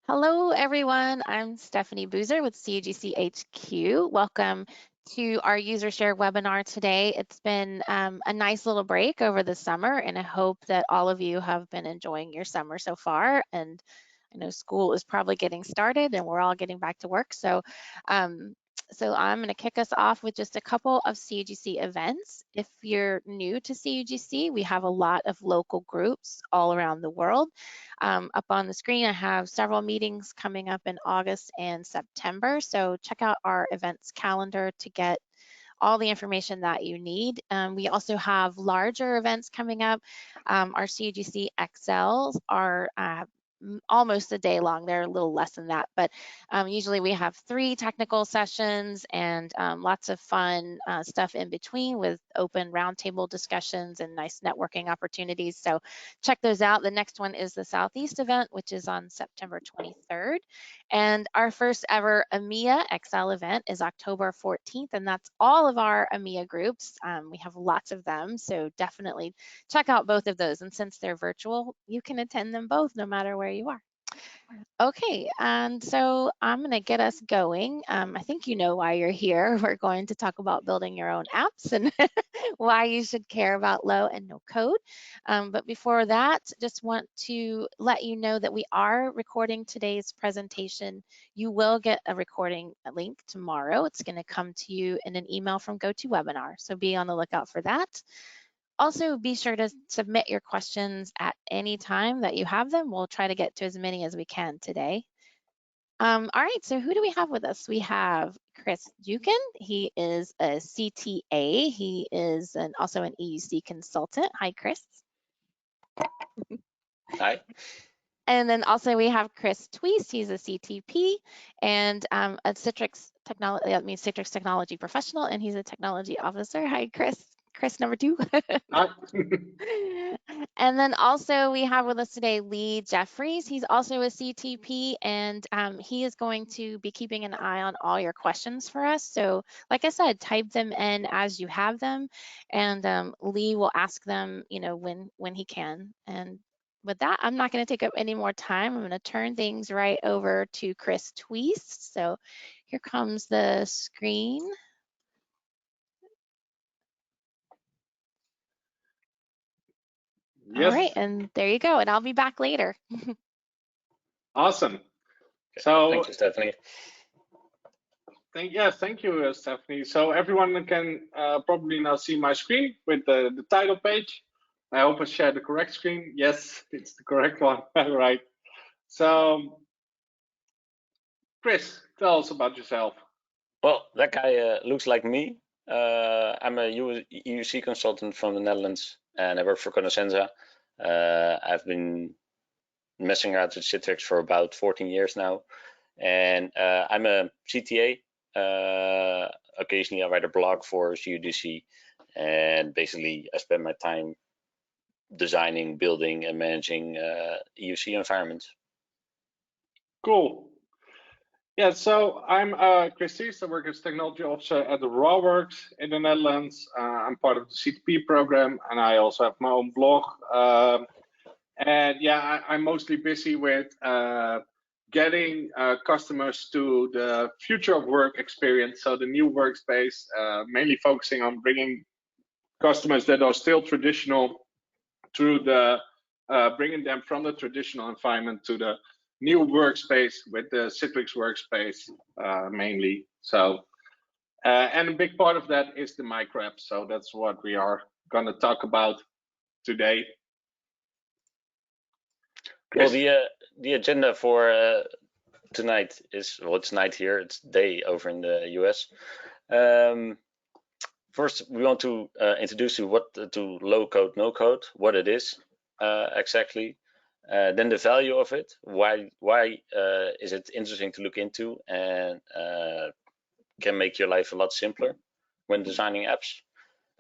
Hello, everyone. I'm Stephanie Boozer with CUGC HQ. Welcome to our user share webinar today. It's been a nice little break over the summer, and I hope that all of you have been enjoying your summer so far. And I know school is probably getting started and we're all getting back to work. So I'm going to kick us off with just a couple of CUGC events. If you're new to CUGC, we have a lot of local groups all around the world. Up on the screen, I have several meetings coming up in August and September. So check out our events calendar to get all the information that you need. We also have larger events coming up. Our CUGC XLs are almost a day long. They're a little less than that, but usually we have 3 technical sessions and lots of fun stuff in between with open roundtable discussions and nice networking opportunities. So check those out. The next one is the Southeast event, which is on September 23rd. And our first ever EMEA XL event is October 14th, and that's all of our EMEA groups. We have lots of them, so definitely check out both of those. And since they're virtual, you can attend them both no matter where you are. Okay, and so I'm going to get us going. I think you know why you're here. We're going to talk about building your own apps and why you should care about low and no code. But before that, just want to let you know that we are recording today's presentation. You will get a recording link tomorrow. It's going to come to you in an email from GoToWebinar, so be on the lookout for that. Also, be sure to submit your questions at any time that you have them. We'll try to get to as many as we can today. All right, so who do we have with us? We have Chris Jeucken. He is a CTA. He is also an EUC consultant. Hi, Chris. Hi. And then also we have Chris Twiest. He's a CTP and a Citrix technology professional, and he's a technology officer. Hi, Chris. Chris number 2. Hi. And then also we have with us today Lee Jeffries. He's also a CTP, and he is going to be keeping an eye on all your questions for us. So like I said, type them in as you have them, and Lee will ask them, when he can. And with that, I'm not going to take up any more time. I'm going to turn things right over to Chris Twiest. So here comes the screen. Yes. All right, and there you go, and I'll be back later. Awesome. So thank you, Stephanie. Thank you, Stephanie. So everyone can probably now see my screen with the title page. I hope I share the correct screen. Yes, it's the correct one. Right. So, Chris, tell us about yourself. Well, that guy looks like me. I'm a EUC consultant from the Netherlands, and I work for Conoscenza. I've been messing around with Citrix for about 14 years now, and I'm a CTA. Occasionally I write a blog for CUGC, and basically I spend my time designing, building, and managing EUC environments. Cool. Yeah, so I'm Chris Twiest. I work as technology officer at the Rawworks in the Netherlands. I'm part of the CTP program, and I also have my own blog. And yeah, I'm mostly busy with getting customers to the future of work experience, so the new workspace, mainly focusing on bringing customers that are still traditional through the bringing them from the traditional environment to the new workspace with the Citrix workspace mainly. So, and a big part of that is the Microapp. So that's what we are going to talk about today. Chris? Well, the agenda for tonight is, well, it's night here, it's day over in the US. First, we want to introduce you to low code, no code, what it is exactly. Then the value of it, why is it interesting to look into, and can make your life a lot simpler when designing apps.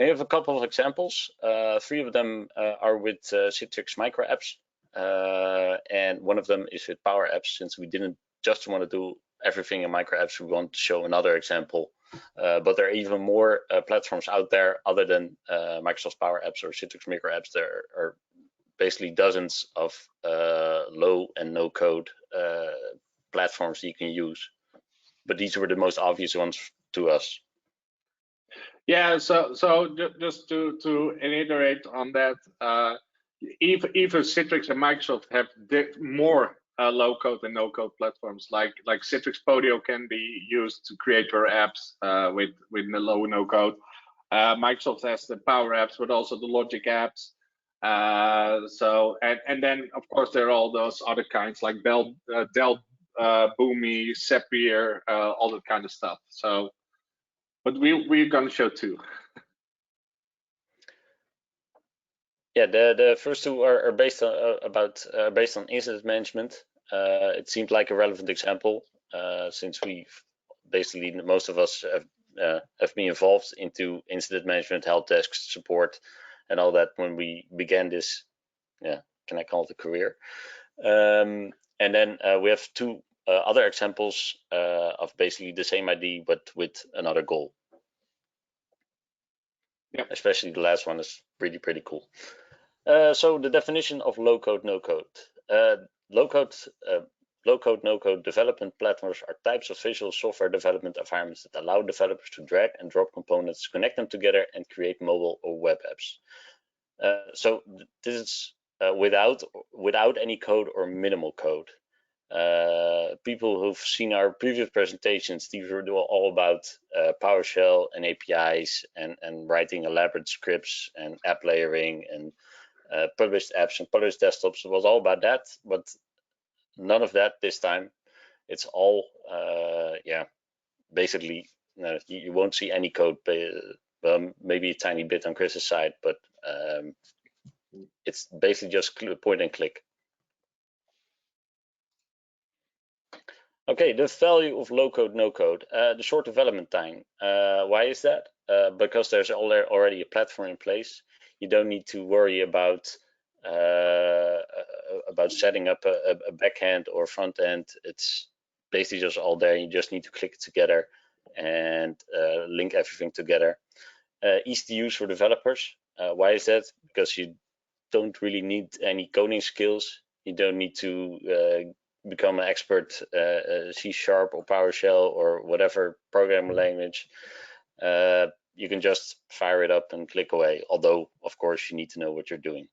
We have a couple of examples. 3 of them are with Citrix Microapps, and one of them is with PowerApp. Since we didn't just want to do everything in Microapps, we want to show another example. But there are even more platforms out there other than Microsoft PowerApps or Citrix Microapps that are basically dozens of low and no code platforms you can use, but these were the most obvious ones to us. Yeah, so just to reiterate on that, even Citrix and Microsoft have more low-code and no-code platforms. Like Citrix Podio can be used to create your apps with the low-no code. Microsoft has the PowerApps, but also the Logic apps. And then of course there are all those other kinds like Dell, Boomi, Zapier, all that kind of stuff. So, but we're going to show two. Yeah, the first two are based on incident management. It seemed like a relevant example since we've basically, most of us have been involved into incident management, help desk support, and all that when we began this. Yeah, can I call it a career? And then we have two other examples of basically the same idea but with another goal. Yep. Especially the last one is pretty cool. So the definition of low-code, no-code. Low-code, no-code development platforms are types of visual software development environments that allow developers to drag and drop components, connect them together, and create mobile or web apps. So this is without any code or minimal code. People who've seen our previous presentations, these were all about PowerShell and APIs and writing elaborate scripts and app layering and published apps and published desktops. It was all about that, but none of that this time. It's all, basically, you won't see any code, maybe a tiny bit on Chris's side, but it's basically just point and click. Okay, the value of low code, no code, the short development time. Why is that? Because there's already a platform in place. You don't need to worry about setting up a backend or front end. It's basically just all there. You just need to click it together and link everything together. Easy to use for developers. Why is that? Because you don't really need any coding skills. You don't need to become an expert C# or PowerShell or whatever programming language. You can just fire it up and click away. Although, of course, you need to know what you're doing.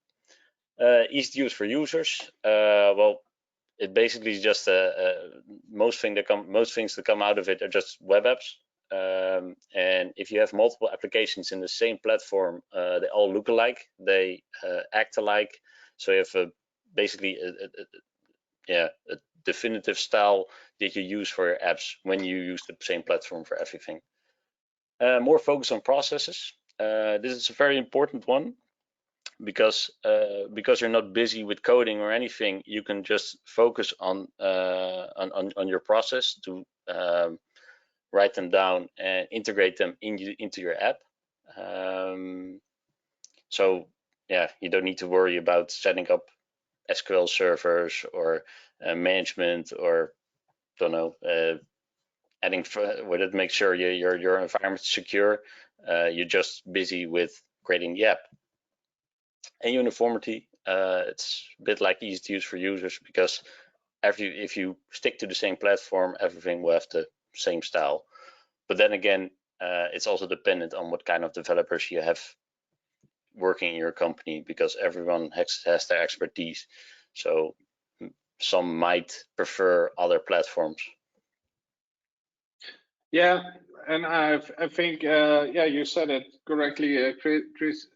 Easy to use for users. Well, it basically is just most things that come out of it are just web apps. And if you have multiple applications in the same platform, they all look alike. They act alike. So you have basically a definitive style that you use for your apps when you use the same platform for everything. More focus on processes. This is a very important one because you're not busy with coding or anything. You can just focus on your process to write them down and integrate them into your app. So yeah, you don't need to worry about setting up SQL servers or management or don't know, adding with it, make sure your environment is secure. You're just busy with creating the app. And uniformity, it's a bit like easy to use for users because if you stick to the same platform, everything will have the same style. But then again, it's also dependent on what kind of developers you have working in your company because everyone has their expertise. So some might prefer other platforms. Yeah, and I think you said it correctly, Chris.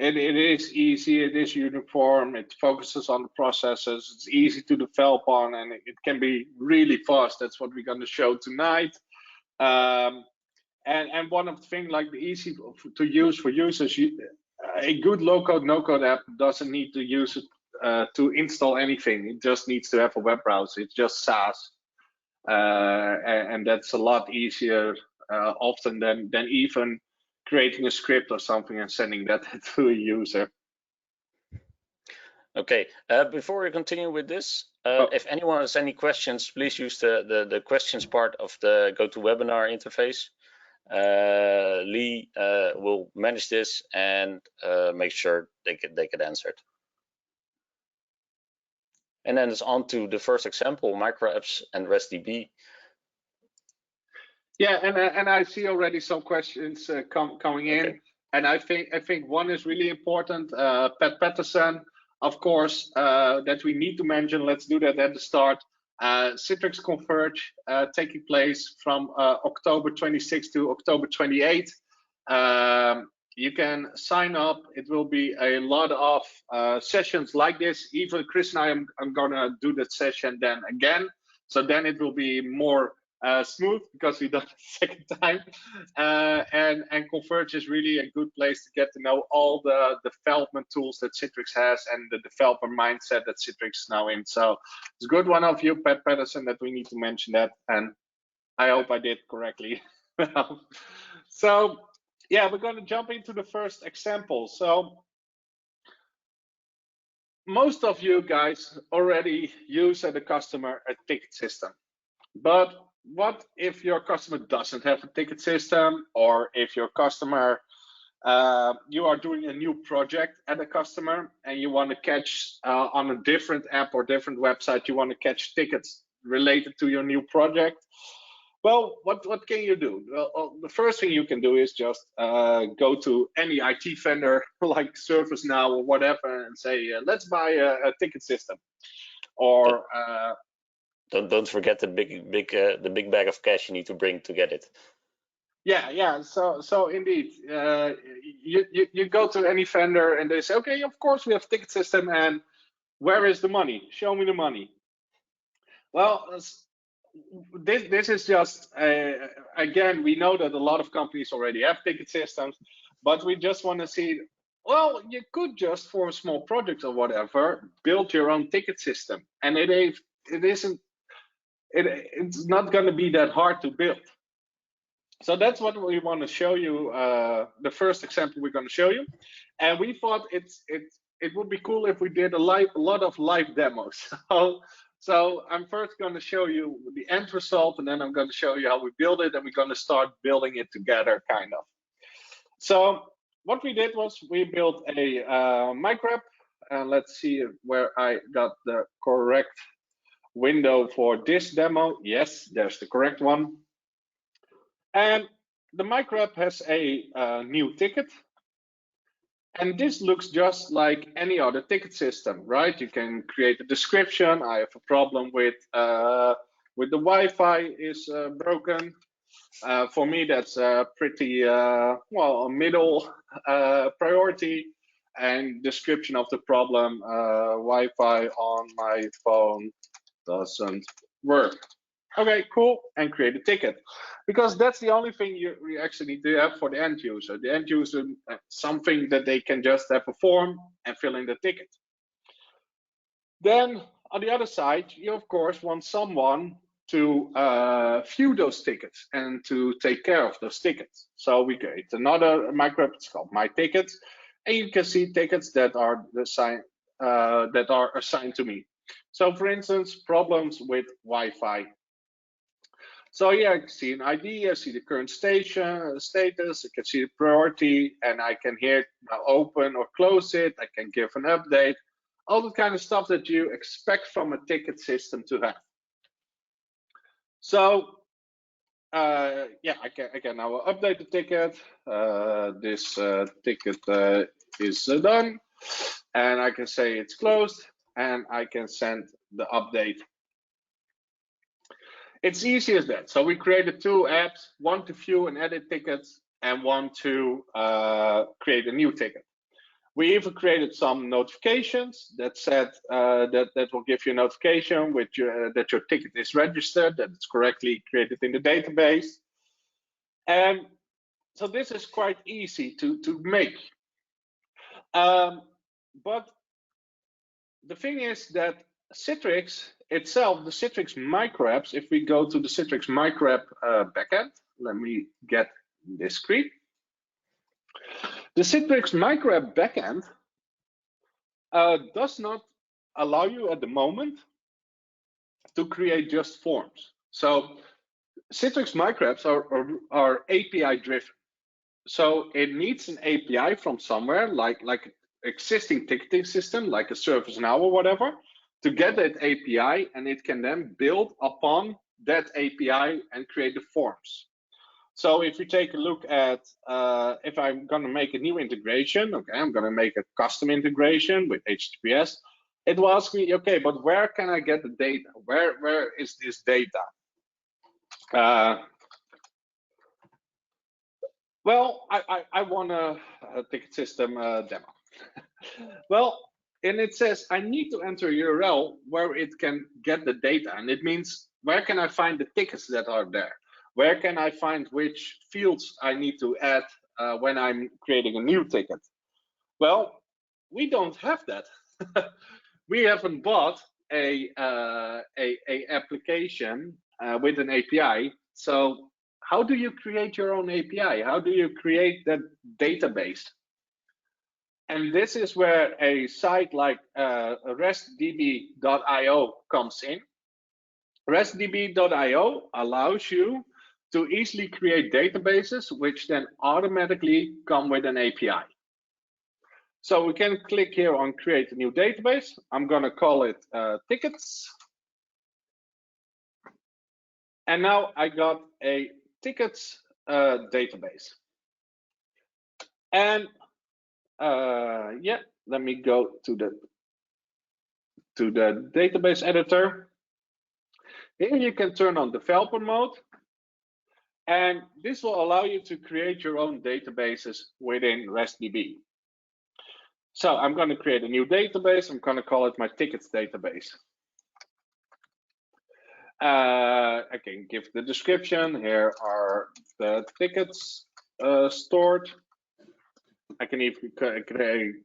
It is easy, it is uniform, it focuses on the processes, it's easy to develop on, and it can be really fast. That's what we're going to show tonight. And one of the things, like the easy to use for users, a good low-code, no-code app doesn't need to use it to install anything. It just needs to have a web browser. It's just SaaS. And that's a lot easier often than even creating a script or something and sending that to a user. Okay, before we continue with this, if anyone has any questions, please use the questions part of the GoToWebinar interface. Lee will manage this and make sure they get answered. And then it's on to the first example, microapps and RestDB. Yeah, and I see already some questions coming in, Okay. and I think one is really important. Pat Patterson, of course, that we need to mention. Let's do that at the start. Citrix Converge taking place from October 26 to October 28. You can sign up. It will be a lot of sessions like this. Even Chris and I'm gonna do that session then again. So then it will be more smooth because we done it the second time. And Converge is really a good place to get to know all the development tools that Citrix has and the developer mindset that Citrix is now in. So it's a good one of you, Pat Patterson, that we need to mention that. And I hope I did correctly. So yeah, we're going to jump into the first example. So most of you guys already use as a customer a ticket system. But what if your customer doesn't have a ticket system, or if your customer, you are doing a new project at a customer and you want to catch on a different app or different website, you want to catch tickets related to your new project? Well, what can you do? Well, the first thing you can do is just go to any IT vendor like ServiceNow or whatever and say, let's buy a ticket system. Or don't forget the big bag of cash you need to bring to get it. Yeah. So indeed, you go to any vendor and they say, okay, of course we have ticket system, and where is the money? Show me the money. Well, this is just again, we know that a lot of companies already have ticket systems, but we just want to see. Well, you could just, for a small project or whatever, build your own ticket system, and it's not going to be that hard to build. So that's what we want to show you. The first example we're going to show you, and we thought it would be cool if we did a lot of live demos. So I'm first going to show you the end result, and then I'm going to show you how we build it, and we're going to start building it together, kind of. So what we did was we built a Microapp, and let's see where I got the correct window for this demo. Yes, there's the correct one. And the Microapp has a new ticket. And this looks just like any other ticket system, right? You can create a description. I have a problem with the Wi-Fi is broken. For me, that's pretty, well, a middle priority. And description of the problem, Wi-Fi on my phone doesn't work. Okay, cool, and create a ticket. Because that's the only thing you actually need to have for the end user. The end user, something that they can just have a form and fill in the ticket. Then on the other side, you of course want someone to view those tickets and to take care of those tickets. So we create another Microapp, it's called My Tickets, and you can see tickets that are assigned to me. So for instance, problems with Wi-Fi. So yeah, I can see an ID, I see the current status, I can see the priority, and I can here now open or close it. I can give an update, all the kind of stuff that you expect from a ticket system to have. So yeah, I can now update the ticket. This ticket is done, and I can say it's closed, and I can send the update. It's easy as that. So we created two apps, one to view and edit tickets, and one to create a new ticket. We even created some notifications that said that will give you a notification with that your ticket is registered, that it's correctly created in the database. And so this is quite easy to make. But the thing is that Citrix itself, the Citrix microapps, if we go to the Citrix microapp backend, let me get this screen. The Citrix microapp backend does not allow you at the moment to create just forms. So Citrix microapps are API driven. So it needs an API from somewhere, like existing ticketing system, like a ServiceNow or whatever, to get that API, and it can then build upon that API and create the forms. So if you take a look at, if I'm going to make a new integration, okay, I'm going to make a custom integration with HTTPS, it will ask me, okay, but where can I get the data? Where is this data? Well, I want a ticket system demo. Well, and it says I need to enter a URL where it can get the data, and it means where can I find the tickets that are there? Where can I find which fields I need to add when I'm creating a new ticket? Well, we don't have that. We haven't bought a application with an API. So how do you create your own API? How do you create that database? And this is where a site like RestDB.io comes in. RestDB.io allows you to easily create databases, which then automatically come with an API. So we can click here on create a new database. I'm going to call it tickets. And now I got a tickets database. And yeah, let me go to the database editor. Here you can turn on developer mode. And this will allow you to create your own databases within RestDB. So I'm going to create a new database. I'm going to call it my tickets database. I can give the description. Here are the tickets stored. I can even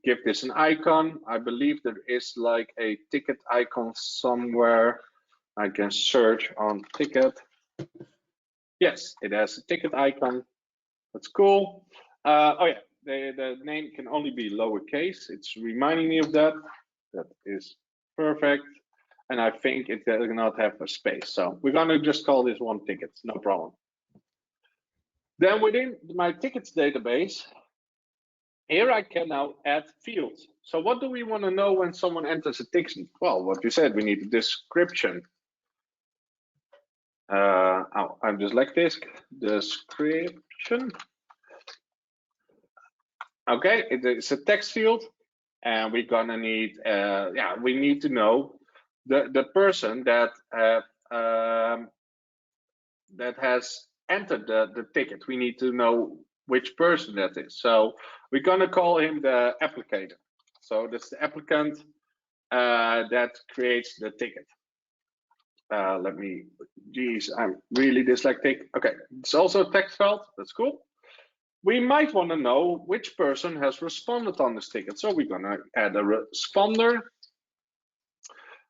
give this an icon. I believe there is like a ticket icon somewhere. I can search on ticket. Yes, it has a ticket icon. That's cool. Oh yeah, the name can only be lowercase. It's reminding me of that. That is perfect. And I think it does not have a space. So we're going to just call this one ticket, no problem. Then within my tickets database, here I can now add fields. So what do we want to know when someone enters a ticket? Well, what you said, we need a description. Oh, I'm dyslexic. Description. Okay, it's a text field, and we're gonna need, yeah, we need to know the person that that has entered the ticket. We need to know which person that is. So we're gonna call him the applicator. So that's the applicant that creates the ticket. Let me, geez, I'm really dyslexic. Okay, it's also a text field, that's cool. We might want to know which person has responded on this ticket. So we're gonna add a responder.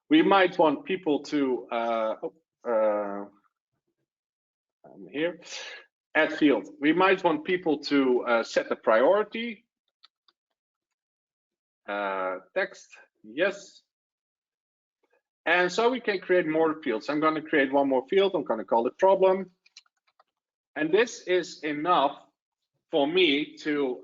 We might want people to, I'm here, add field. We might want people to set a priority. Text, yes. And so we can create more fields. I'm going to create one more field. I'm going to call it problem. And this is enough for me to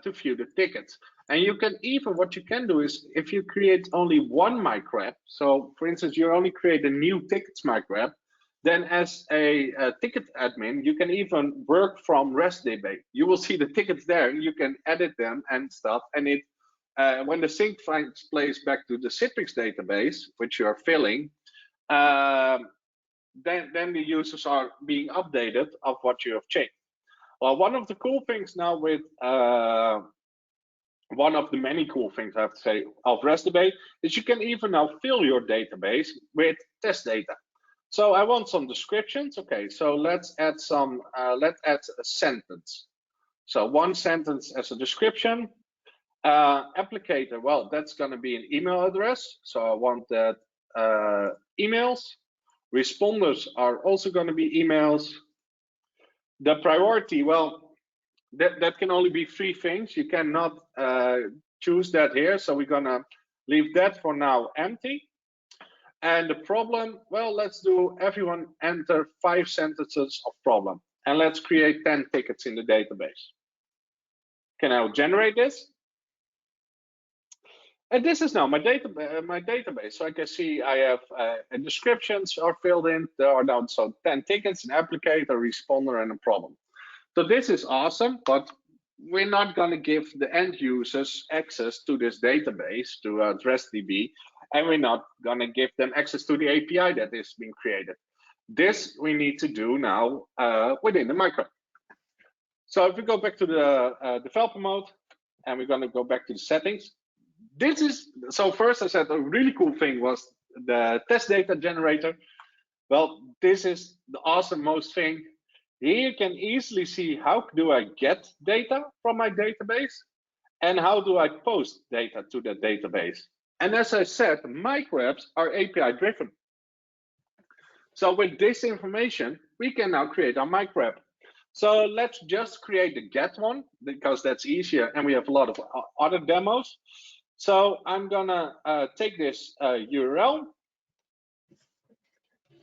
view the tickets. And you can even, what you can do is if you create only one microapp, so for instance, you only create a new tickets microapp, then as a ticket admin, you can even work from RestDB. You will see the tickets there, you can edit them and stuff. And it when the sync finds place back to the Citrix database, which you are filling, then the users are being updated of what you have changed. Well, one of the cool things now with one of the many cool things I have to say of RestDB is you can even now fill your database with test data. So I want some descriptions. Okay, so let's add some. Let's add a sentence. So one sentence as a description. Applicator, well, that's going to be an email address. So I want that emails. Responders are also going to be emails. The priority, well, that can only be 3 things. You cannot choose that here. So we're going to leave that for now empty. And the problem, well, let's do everyone enter 5 sentences of problem. And let's create 10 tickets in the database. Can I generate this? And this is now my database. So I can see I have descriptions are filled in. There are now so 10 tickets, an applicator, responder, and a problem. So this is awesome, but we're not going to give the end users access to this database, to RestDB, and we're not going to give them access to the API that is being created. This we need to do now within the Microapp. So if we go back to the developer mode, and we're going to go back to the settings. This is, so first I said a really cool thing was the test data generator. Well, this is the awesome most thing. Here you can easily see how do I get data from my database and how do I post data to the database. And as I said, microapps are API driven. So with this information, we can now create our microapp. So let's just create the get one because that's easier and we have a lot of other demos. So I'm gonna take this URL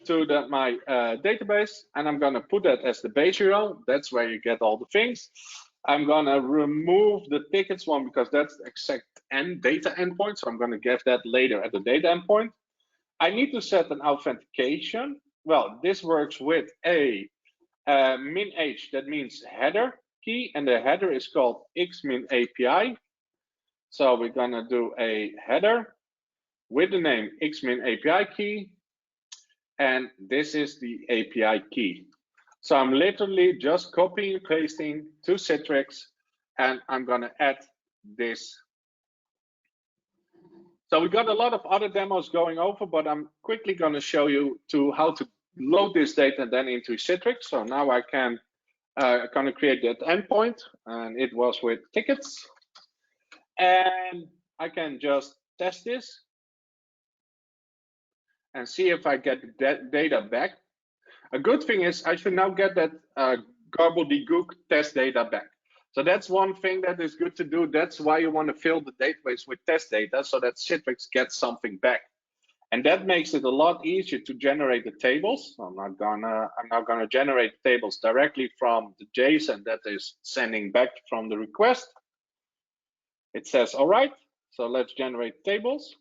to my database, and I'm gonna put that as the base URL. That's where you get all the things. I'm gonna remove the tickets one because that's the exact end data endpoint. So I'm gonna give that later at the data endpoint. I need to set an authentication. Well, this works with a min-h, that means header key, and the header is called xmin API. So we're gonna do a header with the name xmin API key, and this is the API key. So I'm literally just copying and pasting to Citrix, and I'm gonna add this. So we got a lot of other demos going over, but I'm quickly gonna show you how to load this data then into Citrix. So now I can gonna create that endpoint, and it was with tickets. And I can just test this and see if I get that data back. A good thing is I should now get that gobbledygook test data back. So that's one thing that is good to do. That's why you want to fill the database with test data so that Citrix gets something back. And that makes it a lot easier to generate the tables. I'm not gonna generate tables directly from the JSON that is sending back from the request. It says, all right, so let's generate tables.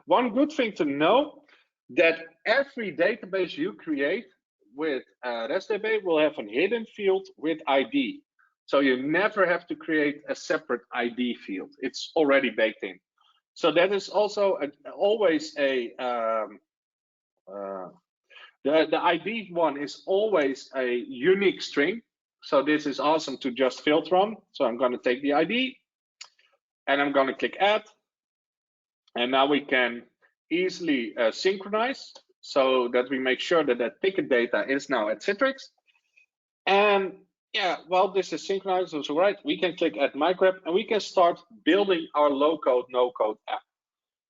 One good thing to know that every database you create with RestDB will have a hidden field with ID. So you never have to create a separate ID field. It's already baked in. So that is also always the ID one is always a unique string. So this is awesome to just filter on. So I'm going to take the ID and I'm going to click add. And now we can easily synchronize so that we make sure that that ticket data is now at Citrix. And yeah, while this is synchronized, also right, we can click add microapp and we can start building our low-code, no-code app.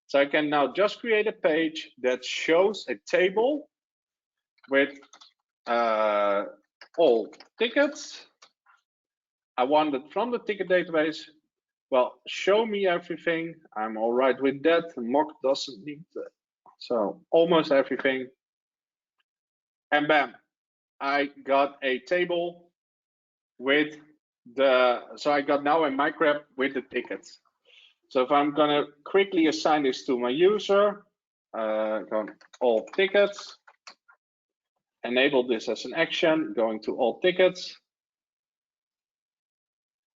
So I can now just create a page that shows a table with all tickets. I want it from the ticket database. Well, show me everything. I'm all right with that. Mock doesn't need that. So almost everything. And bam, I got a table with so I got now a microapp with the tickets. So if I'm gonna quickly assign this to my user, go all tickets, enable this as an action, going to all tickets.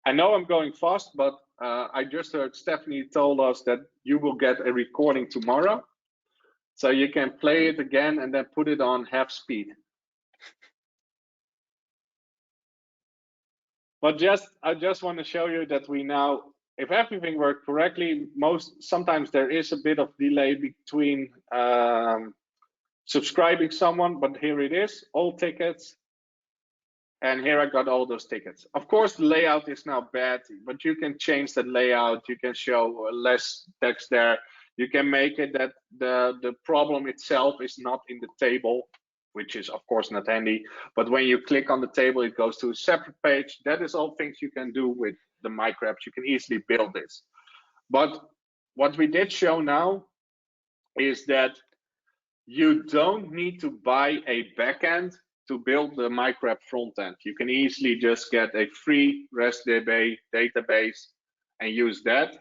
I know I'm going fast, but I just heard Stephanie told us that you will get a recording tomorrow. So you can play it again and then put it on half speed. But I just want to show you that we now, if everything worked correctly, sometimes there is a bit of delay between subscribing someone, but here it is, all tickets. And here I got all those tickets. Of course, the layout is now bad, but you can change the layout. You can show less text there. You can make it that the problem itself is not in the table, which is of course not handy. But when you click on the table, it goes to a separate page. That is all things you can do with the microapps. You can easily build this. But what we did show now is that you don't need to buy a backend to build the Microapp frontend. You can easily just get a free RestDB database and use that.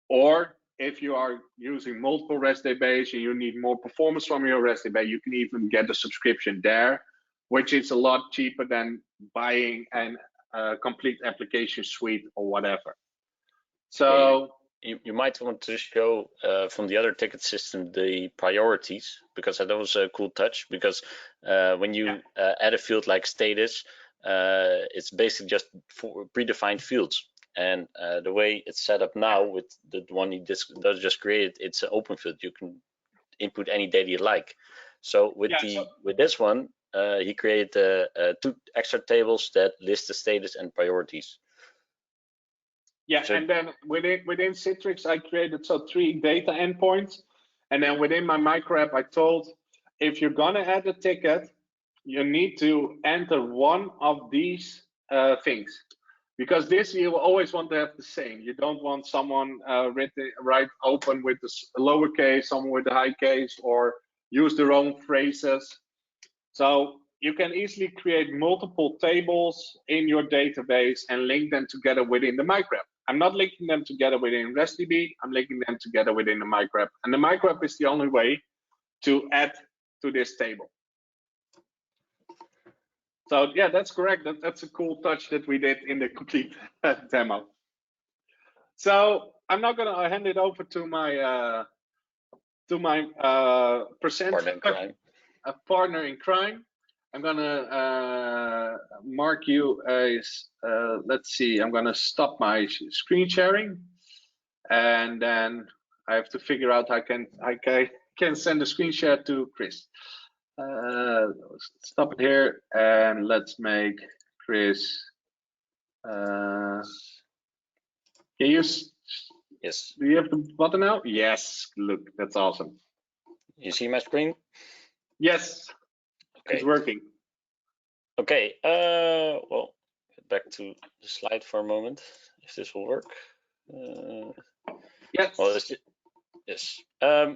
Or if you are using multiple RestDBs and you need more performance from your RestDB, you can even get a subscription there, which is a lot cheaper than buying a complete application suite or whatever. So you might want to show from the other ticket system the priorities, because that was a cool touch. Because when you add a field like status, it's basically just for predefined fields. And the way it's set up now with the one he just created, it's an open field. You can input any data you like. So with with this one, he created 2 extra tables that list the status and priorities. Yeah, so, and then within Citrix, I created 3 data endpoints. And then within my Microapp, I told, if you're gonna add a ticket, you need to enter one of these things. Because this you always want to have the same. You don't want someone write open with the lowercase, someone with the high case, or use their own phrases. So you can easily create multiple tables in your database and link them together within the Microapp. I'm not linking them together within RestDB. I'm linking them together within the Microapp. And the Microapp is the only way to add to this table. So yeah, that's correct. That's a cool touch that we did in the complete demo. So I'm now going to hand it over to my partner in crime. I'm going to mark you as, let's see, I'm going to stop my screen sharing. And then I have to figure out how I can send the screen share to Chris. Stop it here and let's make Chris. Can you? Yes. Do you have the button now? Yes. Look, that's awesome. You see my screen? Yes. Okay. It's working. Okay. Well, get back to the slide for a moment. If this will work. Yes. Well, yes. I'll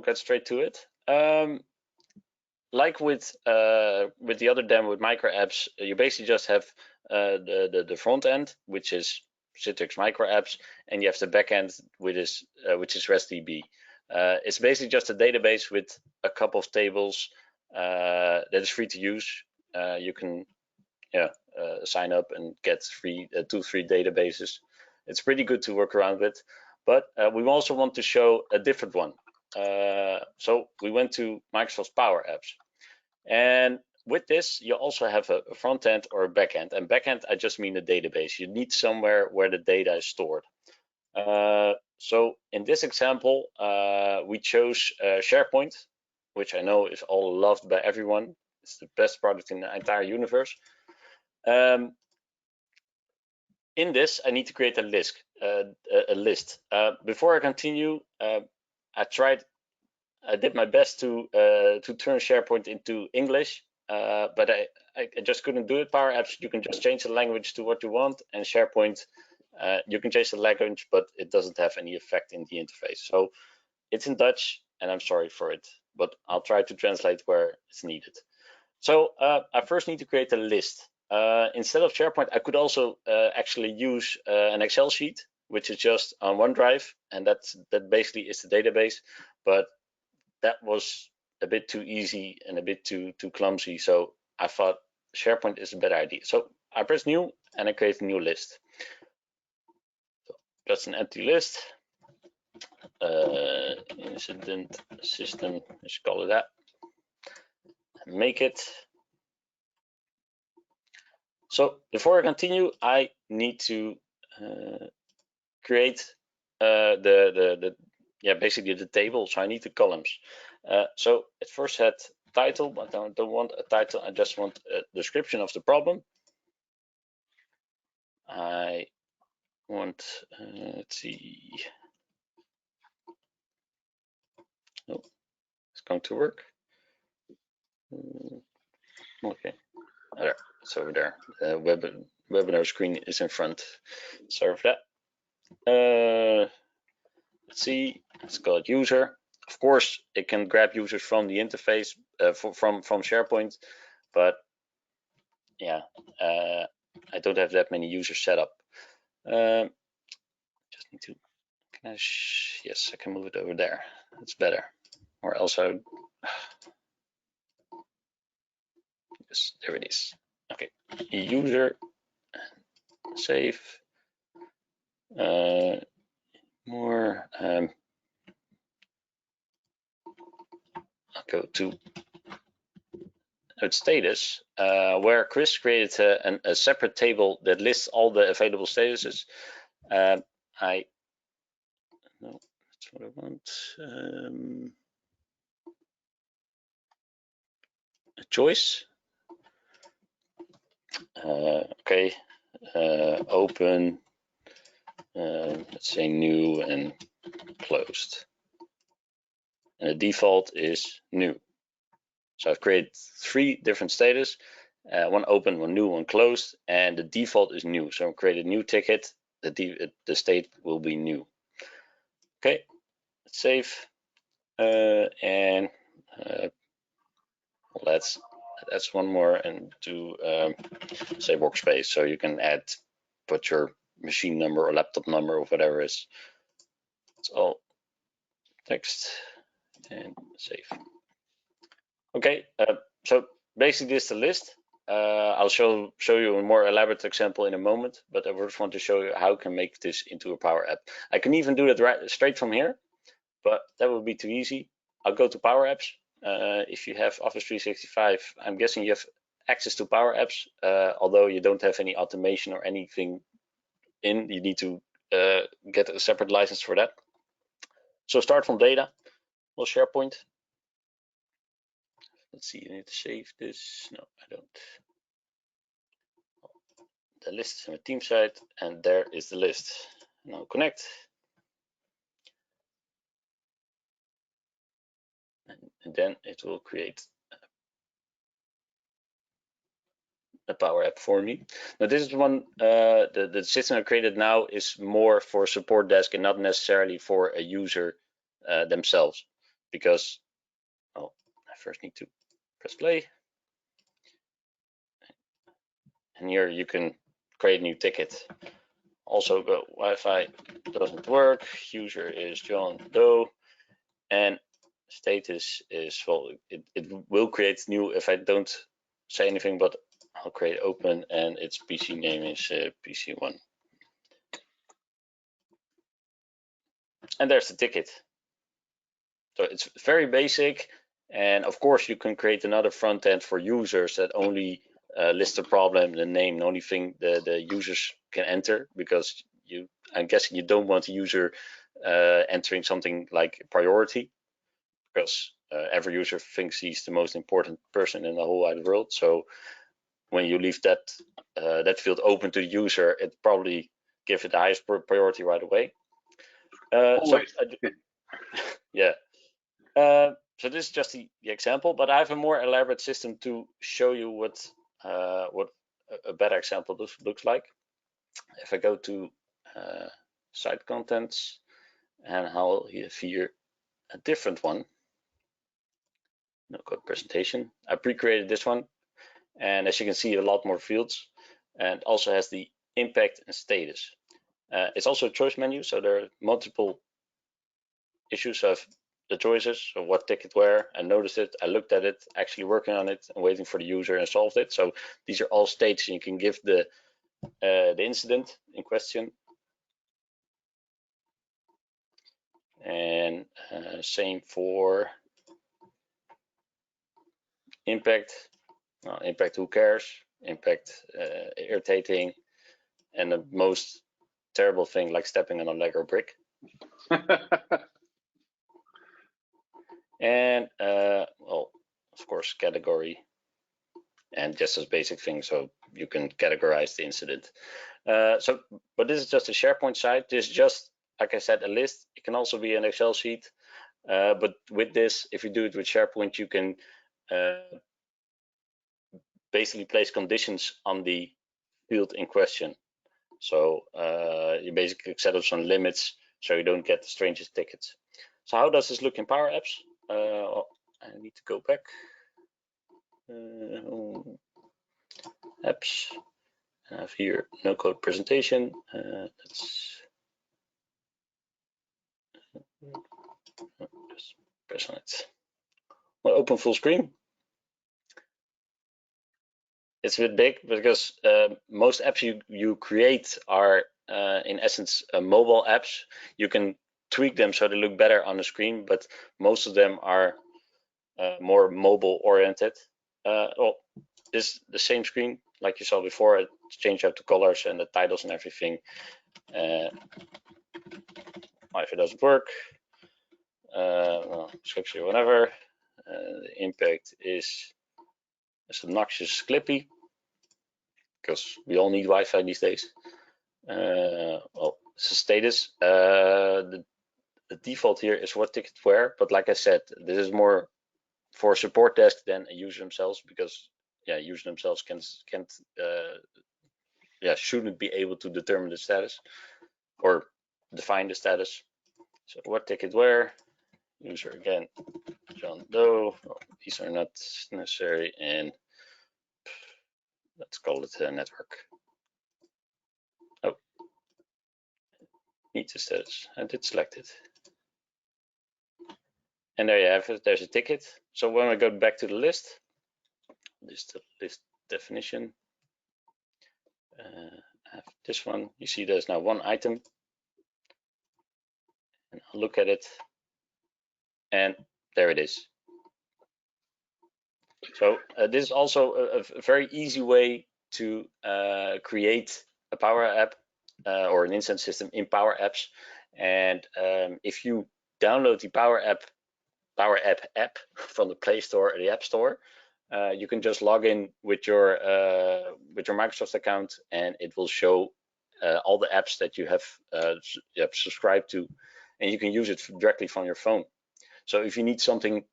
get straight to it. Like with the other demo with microapps, you basically just have the front end, which is Citrix microapps, and you have the back end, which is RestDB. It's basically just a database with a couple of tables that is free to use. You can sign up and get free 2-3 databases. It's pretty good to work around with, but we also want to show a different one. So we went to Microsoft's PowerApps, and with this you also have a front end or a back end. And back end, I just mean a database. You need somewhere where the data is stored. So in this example, we chose SharePoint, which I know is all loved by everyone. It's the best product in the entire universe. In this, I need to create a list. Before I continue, I did my best to turn SharePoint into English, but I just couldn't do it. PowerApps, you can just change the language to what you want, and SharePoint, you can change the language, but it doesn't have any effect in the interface. So it's in Dutch, and I'm sorry for it, but I'll try to translate where it's needed. So I first need to create a list. Instead of SharePoint, I could also actually use an Excel sheet, which is just on OneDrive, and that basically is the database. But that was a bit too easy and a bit too clumsy, so I thought SharePoint is a better idea. So I press new and I create a new list. So just an empty list. Incident system, let's call it that. Make it. So before I continue, I need to create basically the table. So I need the columns. So it first had title, but I don't want a title. I just want a description of the problem. I want, let's see. Oh, it's going to work. Okay, there, it's over there. Webinar screen is in front. Sorry for that. Let's see, let's call it user. Of course, it can grab users from the interface from SharePoint, but yeah, I don't have that many users set up. Just need to. Yes, I can move it over there. That's better. Or else I would. Yes, there it is. Okay, user, save. More. I'll go to status, where Chris created a separate table that lists all the available statuses. No, that's what I want. A choice. Okay. Open. Let's say new and closed. And the default is new. So I've created 3 different status, one open, one new, one closed, and the default is new. So I'll create a new ticket. The state will be new. Okay, let's save, and let's add one more and do say workspace. So you can put your machine number or laptop number or whatever is. It's all text and save. Okay, so basically this is the list. I'll show you a more elaborate example in a moment, but I just want to show you how I can make this into a PowerApp. I can even do that straight from here, but that would be too easy. I'll go to PowerApps. If you have Office 365, I'm guessing you have access to PowerApps, although you don't have any automation or anything in. You need to get a separate license for that. So start from data. Well, SharePoint. Let's see, I need to save this. No, I don't. The list is in my team site, and there is the list. Now connect. And then it will create a PowerApp for me. Now this is one, the system I created now is more for support desk and not necessarily for a user themselves, because I first need to press play. And here you can create a new ticket. Also go Wi-Fi doesn't work, user is John Doe, and status is, well, it will create new if I don't say anything, but I'll create open and its PC name is PC1. And there's the ticket. So it's very basic, and of course you can create another front end for users that only lists the problem, the name, the only thing the users can enter, because I'm guessing you don't want a user entering something like priority, because every user thinks he's the most important person in the whole wide world. So when you leave that field open to the user, it probably gives it the highest priority right away. Yeah. So this is just the example, but I have a more elaborate system to show you what a better example looks like. If I go to site contents, and I'll have here a different one. No code presentation. I pre-created this one, and as you can see, a lot more fields, and also has the impact and status. It's also a choice menu, so there are multiple issues of the choices, so what ticket where. I noticed it, I looked at it, actually working on it, and waiting for the user, and solved it. So these are all states, and you can give the incident in question. And same for impact. Impact, who cares? Impact, irritating, and the most terrible thing, like stepping on a Lego brick. And well, of course, category, and just as basic thing, so you can categorize the incident. But this is just a SharePoint site. This is just, like I said, a list. It can also be an Excel sheet. But with this, if you do it with SharePoint, you can basically place conditions on the field in question. So you basically set up some limits so you don't get the strangest tickets. So how does this look in PowerApps? I need to go back. Apps. I have here no code presentation. Let's just press on it. We'll open full screen. It's a bit big because most apps you create are in essence mobile apps. You can tweak them so they look better on the screen, but most of them are more mobile oriented. Well, this is the same screen like you saw before. It changed out the colors and the titles and everything. If it doesn't work, well, structure whatever. The impact is obnoxious Clippy, because we all need Wi-Fi these days. Well, this is status. The default here is what ticket where, but like I said, this is more for support desk than a user themselves, because user themselves shouldn't be able to determine the status or define the status. So what ticket where, user again, John Doe. Well, these are not necessary, and let's call it a network. Oh, need the status. I did select it. And there you have it. There's a ticket. So when we go back to the list, this is the list definition. I have this one. You see there's now one item. And I'll look at it. And there it is. So this is also a very easy way to create a PowerApp or an instance system in PowerApps. And if you download the PowerApp app from the Play Store or the App Store, you can just log in with your Microsoft account, and it will show all the apps that you have subscribed to, and you can use it directly from your phone. So if you need something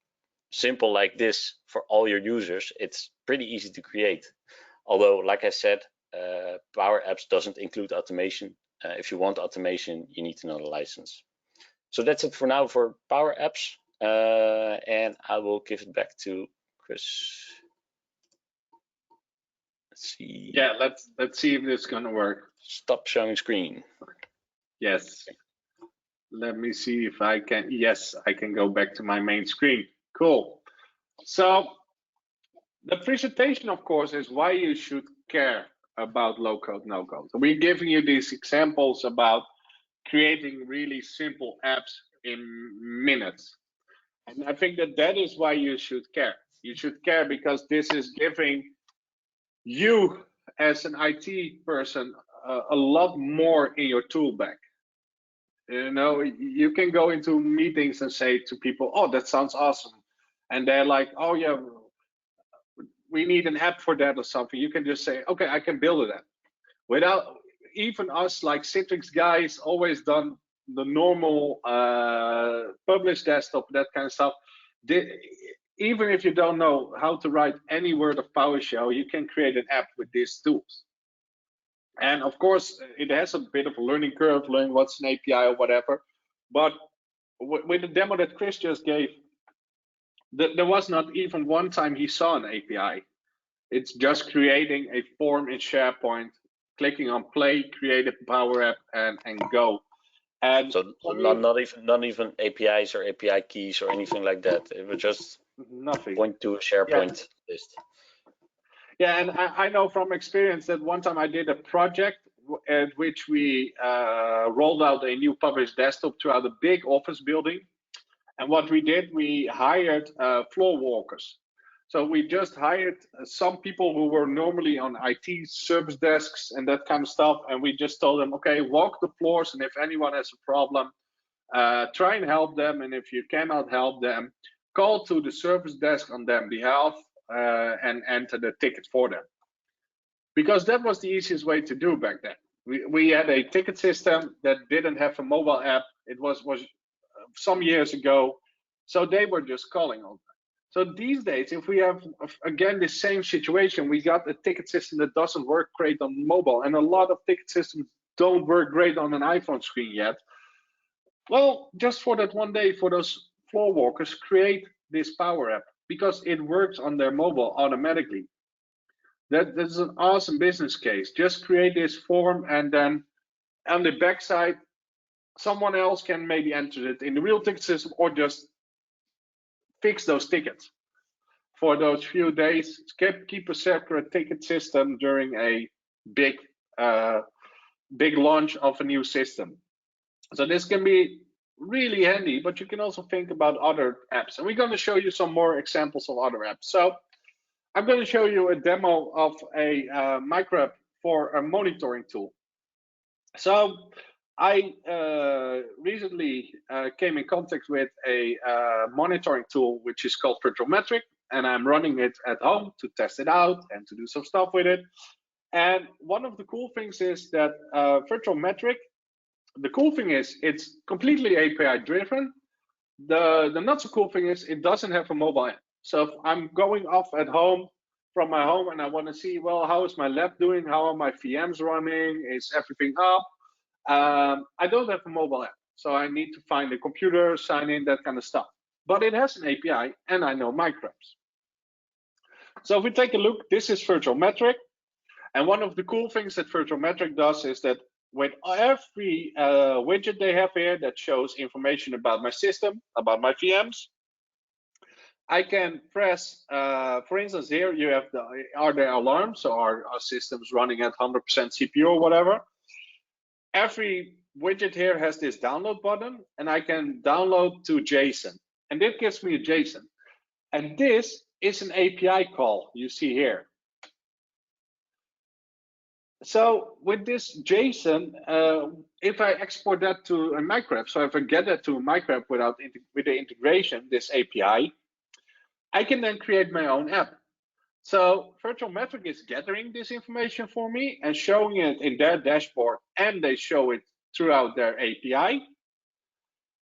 simple like this for all your users, it's pretty easy to create. Although, like I said, PowerApps doesn't include automation. If you want automation, you need to know the license. So that's it for now for PowerApps, and I will give it back to Chris. Let's see. Yeah, let's see if this is gonna work. Stop showing screen. Yes. Let me see if I can. Yes, I can go back to my main screen. Cool. So the presentation, of course, is why you should care about low code, no code. So we're giving you these examples about creating really simple apps in minutes. And I think that is why you should care. You should care because this is giving you as an IT person a lot more in your tool bag. You know, you can go into meetings and say to people, oh, that sounds awesome. And they're like, oh yeah, we need an app for that or something. You can just say, okay, I can build that. Without even us, like Citrix guys, always done the normal publish desktop, that kind of stuff. Even if you don't know how to write any word of PowerShell, you can create an app with these tools. And of course, it has a bit of a learning curve, learning what's an API or whatever. But with the demo that Chris just gave, there was not even one time he saw an API. It's just creating a form in SharePoint, clicking on play, create a PowerApp, and go. And so not even APIs or API keys or anything like that. It was just nothing. Point to a SharePoint list. Yeah, and I know from experience that one time I did a project at which we rolled out a new published desktop throughout a big office building. And what we did, we hired floor walkers. So we just hired some people who were normally on IT service desks and that kind of stuff. And we just told them, okay, walk the floors. And if anyone has a problem, try and help them. And if you cannot help them, call to the service desk on their behalf and enter the ticket for them. Because that was the easiest way to do back then. We had a ticket system that didn't have a mobile app. It was some years ago. So they were just calling on them. So these days, if we have, again, the same situation, we got a ticket system that doesn't work great on mobile, and a lot of ticket systems don't work great on an iPhone screen yet. Well, just for that one day, for those floor walkers, create this PowerApp because it works on their mobile automatically. That's an awesome business case. Just create this form, and then on the backside, someone else can maybe enter it in the real ticket system or just fix those tickets for those few days. Keep a separate ticket system during a big launch of a new system. So this can be really handy, but you can also think about other apps. And we're going to show you some more examples of other apps. So I'm going to show you a demo of a Microapp for a monitoring tool. So I recently came in contact with a monitoring tool which is called VirtualMetric, and I'm running it at home to test it out and to do some stuff with it. And one of the cool things is that VirtualMetric, the cool thing is it's completely API driven. The not so cool thing is it doesn't have a mobile app. So if I'm going off at home from my home and I want to see, well, how is my lab doing? How are my VMs running? Is everything up? I don't have a mobile app, so I need to find a computer, sign in, that kind of stuff. But it has an API, and I know Microapps. So if we take a look, this is VirtualMetric. And one of the cool things that VirtualMetric does is that with every widget they have here that shows information about my system, about my VMs, I can press, for instance, here you have are there alarms? So our system's running at 100% CPU or whatever. Every widget here has this download button, and I can download to JSON. And that gives me a JSON. And this is an API call you see here. So with this JSON, if I export that to a Microapp, so if I get that to a Microapp with the integration, this API, I can then create my own app. So VirtualMetric is gathering this information for me and showing it in their dashboard, and they show it throughout their API.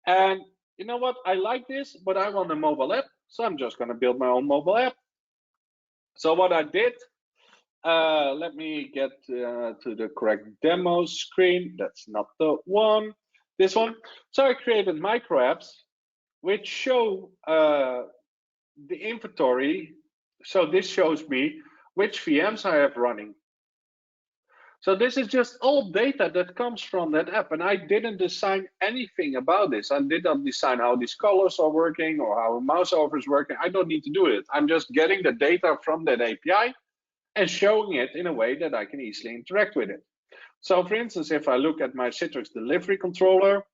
And you know what? I like this, but I want a mobile app, so I'm just going to build my own mobile app. So what I did, let me get to the correct demo screen. That's not the one, this one. So I created microapps which show the inventory. So this shows me which VMs I have running. So this is just all data that comes from that app, and I didn't design anything about this. I did not design how these colors are working or how a mouse over is working. I don't need to do it. I'm just getting the data from that API and showing it in a way that I can easily interact with it. So for instance, if I look at my Citrix delivery controller,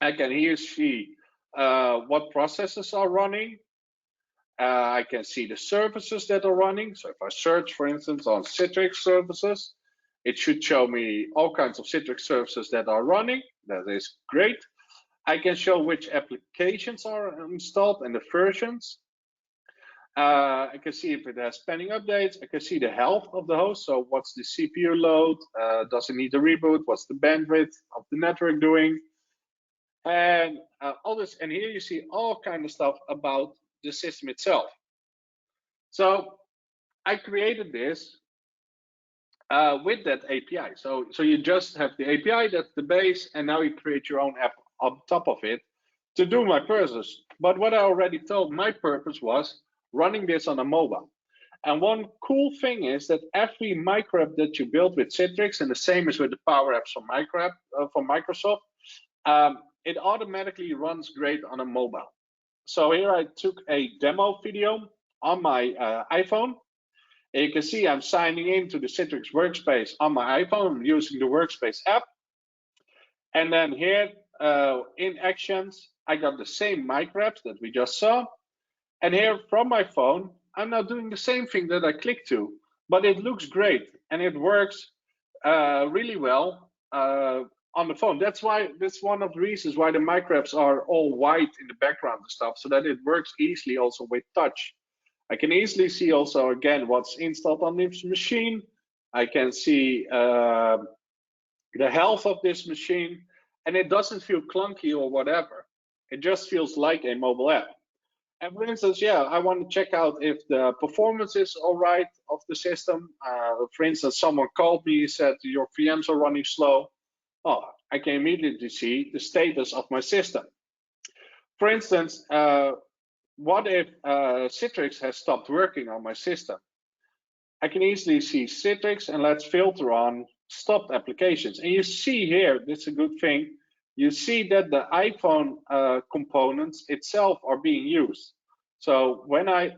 I can here see what processes are running. I can see the services that are running. So if I search, for instance, on Citrix services, it should show me all kinds of Citrix services that are running. That is great. I can show which applications are installed and the versions. I can see if it has pending updates. I can see the health of the host. So what's the CPU load? Does it need a reboot? What's the bandwidth of the network doing? And all this. And here you see all kind of stuff about the system itself. So I created this with that API. So you just have the API, that's the base, and now you create your own app on top of it to do my purpose. But what I already told, my purpose was running this on a mobile. And one cool thing is that every microapp that you build with Citrix, and the same is with the PowerApps from Microsoft, it automatically runs great on a mobile. So here I took a demo video on my iPhone. And you can see I'm signing into the Citrix workspace on my iPhone. I'm using the workspace app. And then here in Actions, I got the same microapps that we just saw. And here from my phone, I'm now doing the same thing that I clicked to, but it looks great and it works really well on the phone. That's one of the reasons why the microapps are all white in the background and stuff, so that it works easily also with touch. I can easily see also again what's installed on this machine. I can see the health of this machine, and it doesn't feel clunky or whatever. It just feels like a mobile app. And for instance, yeah, I want to check out if the performance is all right of the system. For instance, someone called me, said your VMs are running slow. Oh, I can immediately see the status of my system. For instance, what if Citrix has stopped working on my system? I can easily see Citrix, and let's filter on stopped applications. And you see here, this is a good thing, you see that the iPhone components itself are being used. So when I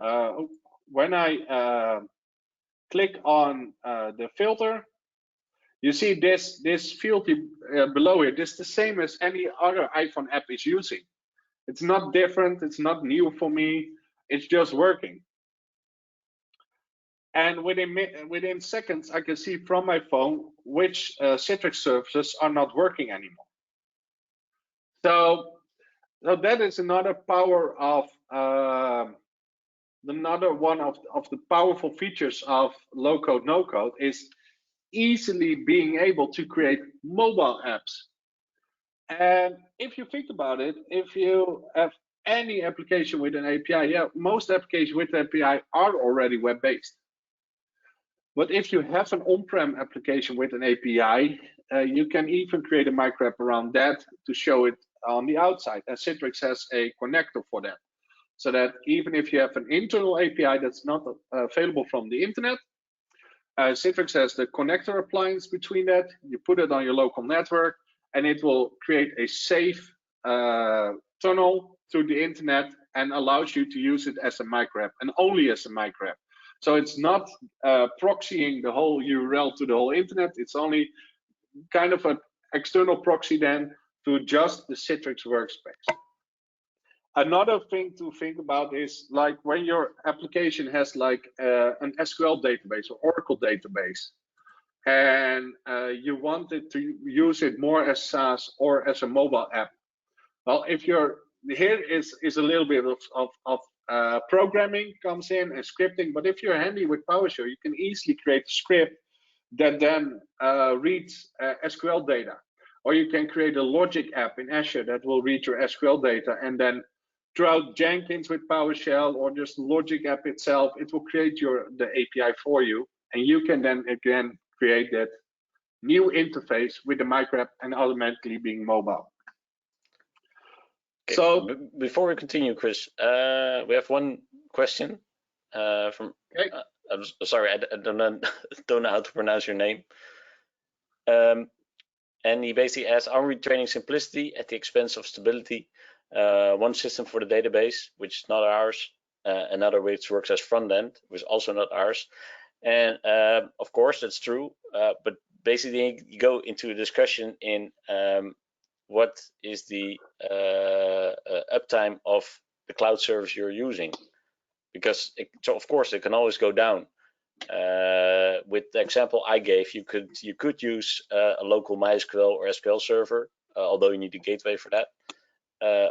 click on the filter, you see this field below here. This is the same as any other iPhone app is using. It's not different. It's not new for me. It's just working. And within seconds, I can see from my phone which Citrix services are not working anymore. So that is another power of another one of the powerful features of low code, no code is easily being able to create mobile apps. And if you think about it, if you have any application with an API, yeah, most applications with API are already web-based. But if you have an on-prem application with an API, you can even create a microapp around that to show it on the outside. And Citrix has a connector for that. So that even if you have an internal API that's not available from the internet, Citrix has the connector appliance between that. You put it on your local network, and it will create a safe tunnel through the internet and allows you to use it as a microapp, and only as a microapp. So it's not proxying the whole URL to the whole internet. It's only kind of an external proxy then to just the Citrix workspace. Another thing to think about is like when your application has like an SQL database or Oracle database, and you wanted to use it more as SaaS or as a mobile app. Well, if you're here is a little bit of programming comes in and scripting, but if you're handy with PowerShell, you can easily create a script that then reads SQL data, or you can create a logic app in Azure that will read your SQL data and then throughout Jenkins with PowerShell or just logic app itself, it will create the API for you, and you can then again create that new interface with the microapp and automatically being mobile. Okay. So before we continue, Chris, we have one question from. Okay. I'm sorry, I don't know how to pronounce your name. And he basically asks, are we training simplicity at the expense of stability? One system for the database, which is not ours, another which works as front end, which is also not ours. And of course, that's true. But basically, you go into a discussion in what is the uptime of the cloud service you're using, because so of course it can always go down. With the example I gave, you could use a local MySQL or SQL server, although you need a gateway for that.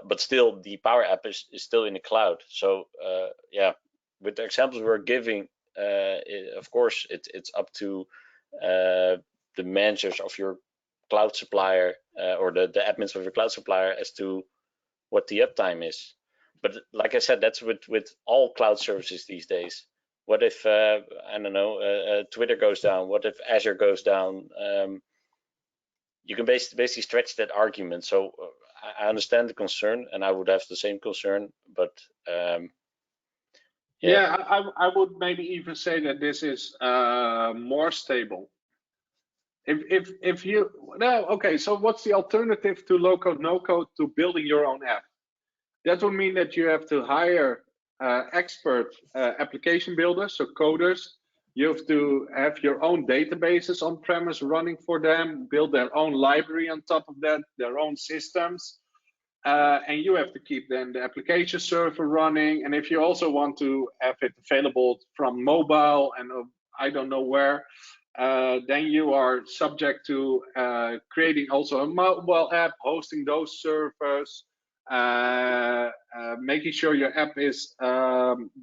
But still, the PowerApp is still in the cloud. So yeah, with the examples we're giving, of course it's up to the managers of your cloud supplier or the admins of your cloud supplier as to what the uptime is. But like I said, that's with all cloud services these days. What if I don't know, Twitter goes down? What if Azure goes down? You can basically stretch that argument. So I understand the concern, and I would have the same concern, but yeah, I would maybe even say that this is more stable. If you okay, so what's the alternative to low code, no code to building your own app? That would mean that you have to hire expert application builders, so coders. You have to have your own databases on premise running for them, build their own library on top of that, their own systems. And you have to keep then the application server running. And if you also want to have it available from mobile and I don't know where, then you are subject to creating also a mobile app, hosting those servers, making sure your app is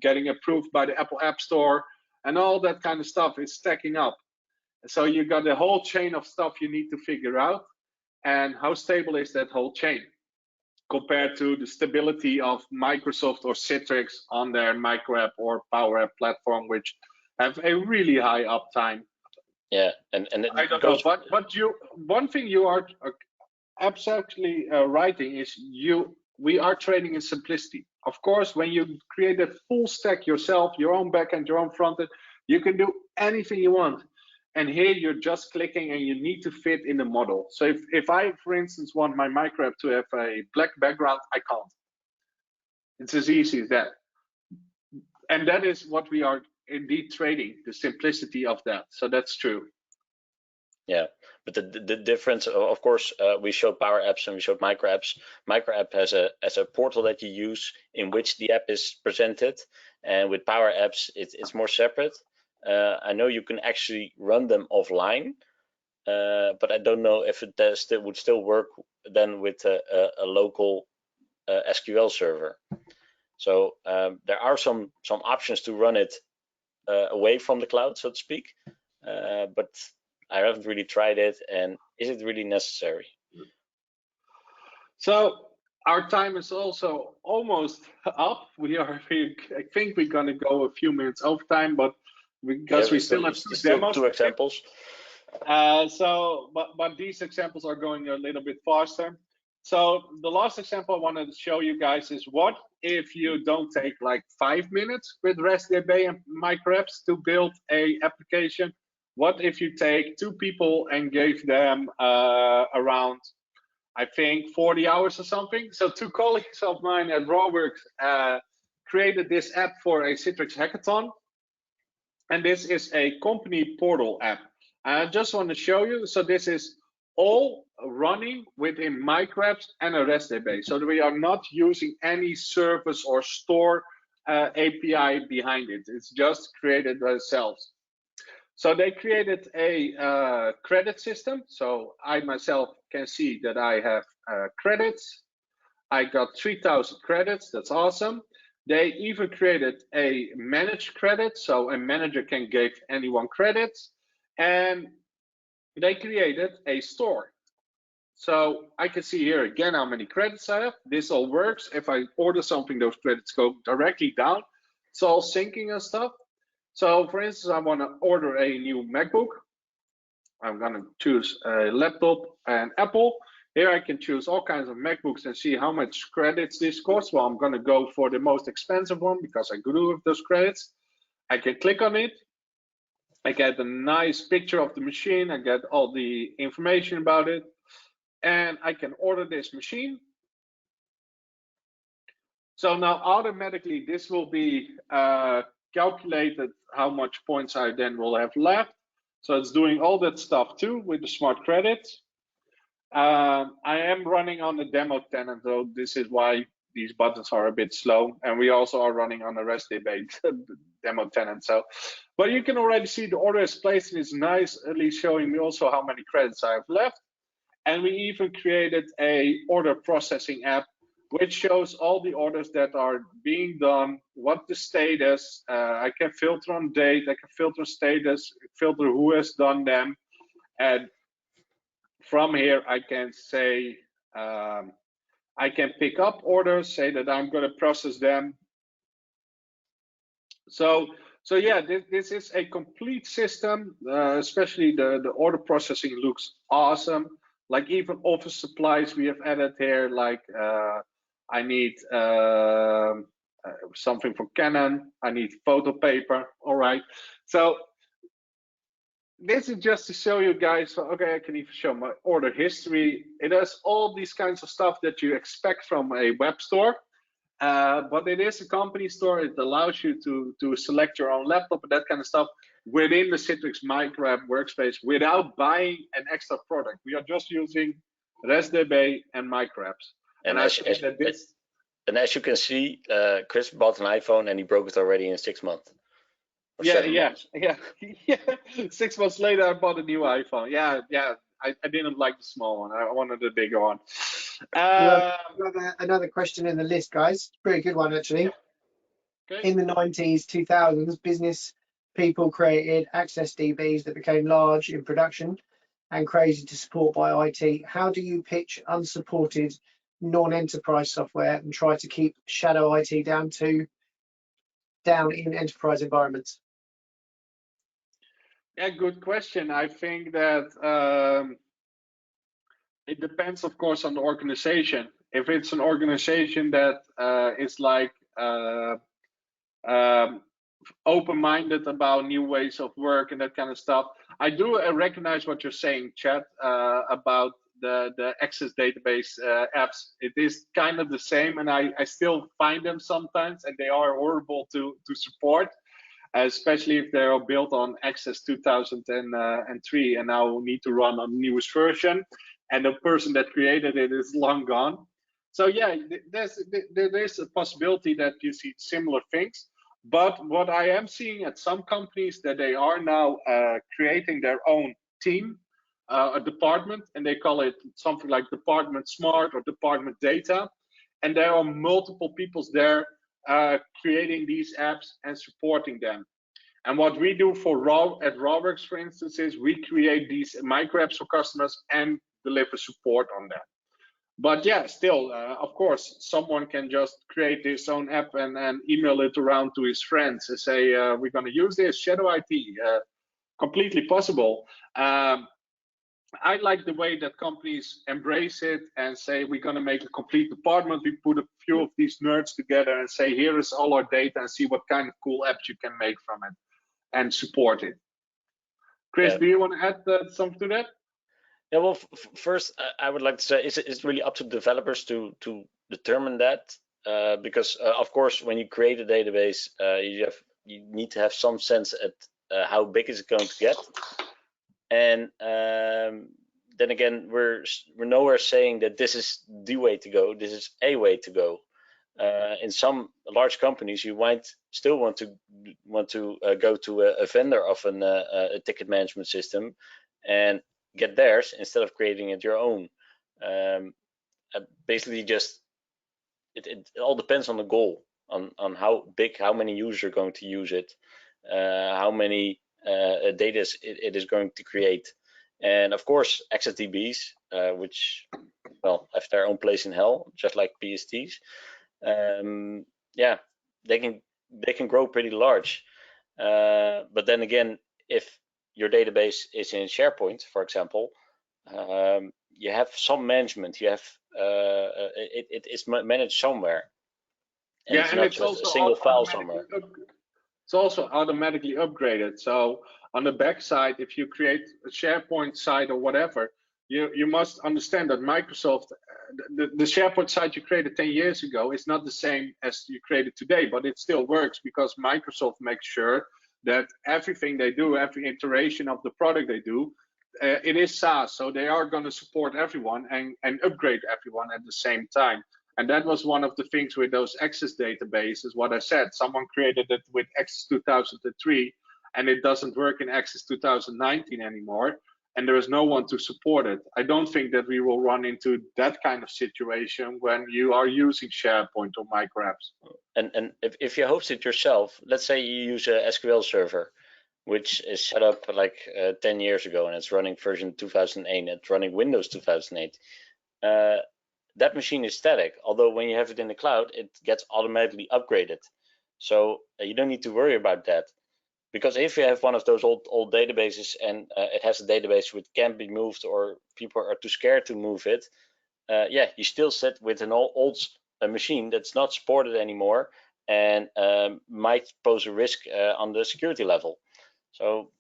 getting approved by the Apple App Store, and all that kind of stuff is stacking up. So you got a whole chain of stuff you need to figure out, and how stable is that whole chain compared to the stability of Microsoft or Citrix on their Microapp or PowerApp platform, which have a really high uptime. Yeah, and I don't know, but one thing you are absolutely writing is we are training in simplicity. Of course, when you create a full stack yourself, your own backend, your own frontend, you can do anything you want. And here you're just clicking and you need to fit in the model. So if I, for instance, want my Microapp to have a black background, I can't. It's as easy as that. And that is what we are indeed trading, the simplicity of that. So that's true. Yeah, but the difference, of course, we showed PowerApps and we showed Microapps. Microapp has a portal that you use in which the app is presented, and with PowerApps, it's more separate. I know you can actually run them offline, but I don't know if it would still work then with a local SQL server. So there are some options to run it away from the cloud, so to speak, but I haven't really tried it, and is it really necessary? So our time is also almost up. I think we're going to go a few minutes over time, but because we still have two demos. Two examples. But these examples are going a little bit faster. So the last example I wanted to show you guys is what if you don't take like 5 minutes with RestDB and Microapps to build a application? What if you take 2 people and gave them around, I think, 40 hours or something? So 2 colleagues of mine at RawWorks created this app for a Citrix hackathon. And this is a company portal app. I just want to show you. So this is all running within Microapps and a RestDB. So we are not using any service or store API behind it. It's just created by themselves. So they created a credit system. So I myself can see that I have credits. I got 3,000 credits. That's awesome. They even created a managed credit. So a manager can give anyone credits. And they created a store. So I can see here again how many credits I have. This all works. If I order something, those credits go directly down. It's all syncing and stuff. So for instance, I want to order a new MacBook. I'm going to choose a laptop and Apple. Here I can choose all kinds of MacBooks and see how much credits this costs. Well, I'm going to go for the most expensive one because I grew with those credits. I can click on it. I get a nice picture of the machine. I get all the information about it. And I can order this machine. So now automatically this will be calculated how much points I then will have left. So it's doing all that stuff too with the smart credits. I am running on the demo tenant, though. This is why these buttons are a bit slow. And we also are running on the RestDB demo tenant. So, but you can already see the order is placed and it's nicely showing me also how many credits I have left. And we even created a order processing app, which shows all the orders that are being done, what the status. I can filter on date, I can filter status, filter who has done them. And from here, I can say, I can pick up orders, say that I'm going to process them. So yeah, this is a complete system, especially the order processing looks awesome. Like even office supplies we have added here, like I need something from Canon, I need photo paper, all right. So this is just to show you guys, okay, I can even show my order history. It has all these kinds of stuff that you expect from a web store. But it is a company store. It allows you to select your own laptop and that kind of stuff within the Citrix Microapp workspace without buying an extra product. We are just using RestDB and Microapps. And as you can see, Chris bought an iPhone and he broke it already in 6 months. Yeah. 6 months later, I bought a new iPhone. Yeah. I didn't like the small one. I wanted the bigger one. Another question in the list, guys. Pretty good one, actually. Okay. In the 90s, 2000s, business people created access DBs that became large in production and crazy to support by IT. How do you pitch unsupported non-enterprise software and try to keep shadow IT down in enterprise environments? Yeah, good question. I think that It depends, of course, on the organization. If it's an organization that is like open-minded about new ways of work and that kind of stuff, I do recognize what you're saying, Chad, about the Access database apps. It is kind of the same, and I still find them sometimes, and they are horrible to support, especially if they are built on Access 2003 and now need to run on the newest version, and the person that created it is long gone. So yeah, there's a possibility that you see similar things. But what I am seeing at some companies, that they are now creating their own team, a department, and they call it something like Department Smart or Department Data. And there are multiple people there creating these apps and supporting them. And what we do for at Rawworks, for instance, is we create these microapps for customers and deliver support on them. But yeah, still, of course, someone can just create his own app and email it around to his friends and say, we're going to use this, Shadow IT, completely possible. I like the way that companies embrace it and say, we're going to make a complete department. We put a few of these nerds together and say, here is all our data, and see what kind of cool apps you can make from it and support it. Chris, do you want to add something to that? Yeah, well, first, I would like to say it's really up to developers to determine that, because of course, when you create a database, you need to have some sense at how big is it going to get, and then again, we're nowhere saying that this is the way to go. This is a way to go. In some large companies, you might still want to go to a vendor of a ticket management system and get theirs instead of creating it your own. Basically, just it all depends on the goal, on how big, how many users are going to use it, how many data it is going to create, and of course, Access DBs, which, well, have their own place in hell, just like PSTs. Yeah, they can grow pretty large, but then again, if your database is in SharePoint, for example, you have some management. You have it's managed somewhere, and yeah, it's and not it's just also a single file somewhere. It's also automatically upgraded. So on the back side, if you create a SharePoint site or whatever, you must understand that Microsoft, the SharePoint site you created 10 years ago is not the same as you created today, but it still works because Microsoft makes sure that everything they do, every iteration of the product they do, it is SaaS. So they are going to support everyone and upgrade everyone at the same time. And that was one of the things with those Access databases, what I said, someone created it with Access 2003 and it doesn't work in Access 2019 anymore, and there is no one to support it. I don't think that we will run into that kind of situation when you are using SharePoint or Microapps. And if you host it yourself, let's say you use a SQL server, which is set up like 10 years ago, and it's running version 2008, it's running Windows 2008. That machine is static, although when you have it in the cloud, it gets automatically upgraded. So you don't need to worry about that. Because if you have one of those old databases and it has a database which can't be moved, or people are too scared to move it, yeah, you still sit with an old machine that's not supported anymore and might pose a risk on the security level. So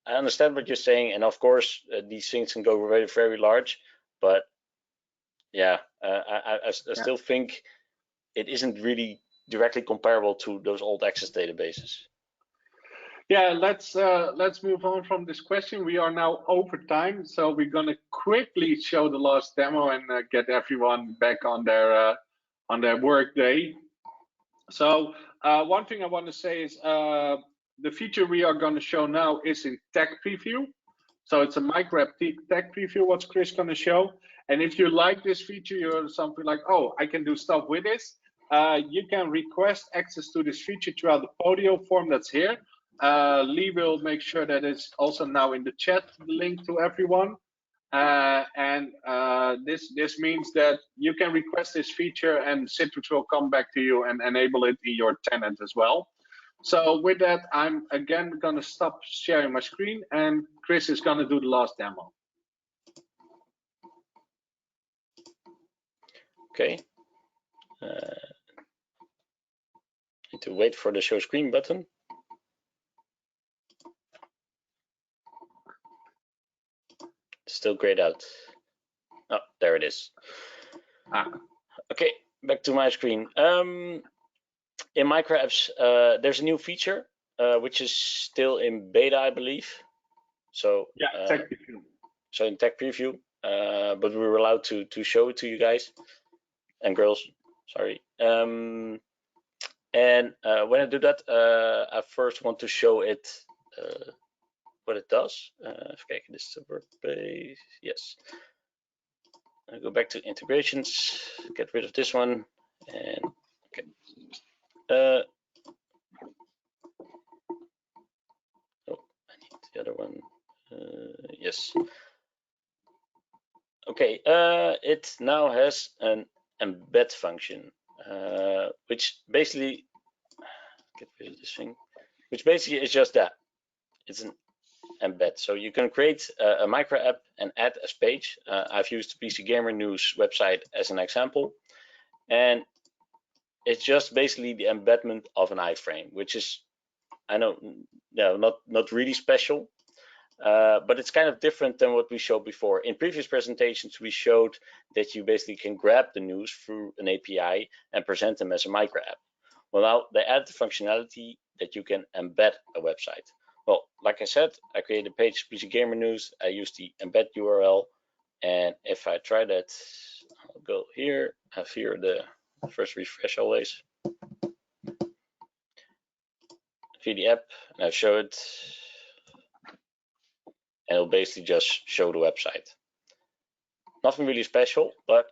I understand what you're saying, and of course these things can go very, very large, but yeah, I still think it isn't really directly comparable to those old Access databases. Yeah, let's move on from this question. We are now over time, so we're gonna quickly show the last demo and get everyone back on their work day. So one thing I want to say is the feature we are going to show now is in tech preview. So it's a Microapp tech preview, what's Chris going to show. And if you like this feature, you're something like, oh, I can do stuff with this. You can request access to this feature throughout the Podio form that's here. Lee will make sure that it's also now in the chat, the link to everyone. This means that you can request this feature and Citrix will come back to you and enable it in your tenant as well. So with that, I'm again going to stop sharing my screen and Chris is going to do the last demo. Okay. Need to wait for the show screen button. Still grayed out. Oh, there it is. Okay, back to my screen. In Microapps, there's a new feature which is still in beta, I believe. So yeah, tech preview. So in tech preview, but we were allowed to show it to you guys and girls. Sorry. And when I do that, I first want to show it what it does. Okay, this is the workspace. Yes. I go back to integrations, get rid of this one, and okay. Oh, I need the other one. Yes. Okay. It now has an embed function, which basically get rid of this thing. Which basically is just that. It's an embed. So you can create a micro app and add a page. I've used the PC Gamer News website as an example, and it's just basically the embedment of an iframe, which is, I know, not really special, but it's kind of different than what we showed before. In previous presentations, we showed that you basically can grab the news through an API and present them as a micro app. Well, now they add the functionality that you can embed a website. Well, like I said, I created a page, PC Gamer News. I use the embed URL, and if I try that, I'll go here. I have here the first refresh always. Via the app, and I show it, and it'll basically just show the website. Nothing really special, but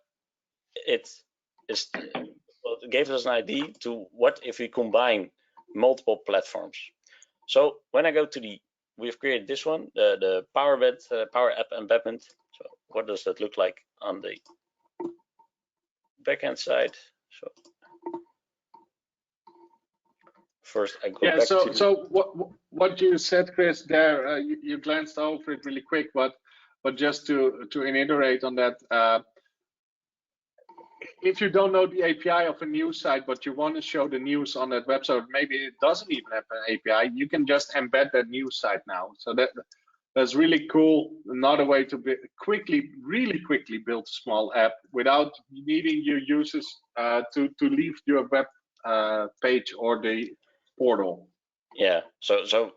it gave us an idea to what if we combine multiple platforms. So when I go to we've created this one, the PowerApp embedment. So what does that look like on the backend side? So first I go back to. So what you said, Chris, there, you glanced over it really quick, but just to iterate on that, if you don't know the API of a news site, but you want to show the news on that website, maybe it doesn't even have an API, you can just embed that news site now. So that's really cool. Another way to really quickly build a small app without needing your users to leave your web page or the portal. Yeah, so